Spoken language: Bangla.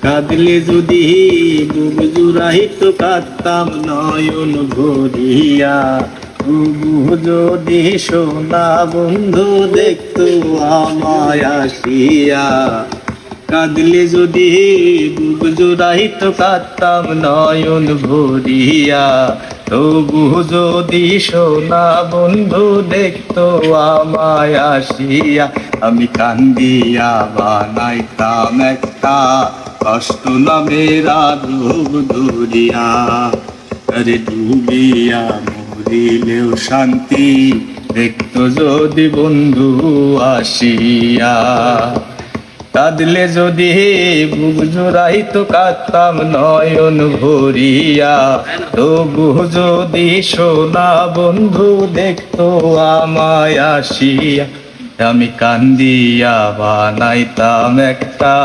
কাঁদলে যদি বুক জুড়াইত কাঁদতাম নয়ন ভরিয়া, তবু যদি সোনা বন্ধু দেখতো আমায় আসিয়া। কাঁদলে যদি বুক জুড়াইত কাঁদতাম নয়ন ভরিয়া, তবু যদি সোনা বন্ধু দেখতো আমায় আসিয়া। আমি কান্দিয়া বানাইতাম একটা কষ্ট নামের আগুন ধরিয়া, আরে ডুবিয়া মরিলেও শান্তি দেখতো যদি বন্ধু আসিয়া। কাঁদলে যদি বুক জুড়াইত কাঁদতাম নয়ন ভরিয়া, তবু যদি সোনা বন্ধু দেখতো আমায় আসিয়া। আমি কান্দিয়া বানাইতাম একটা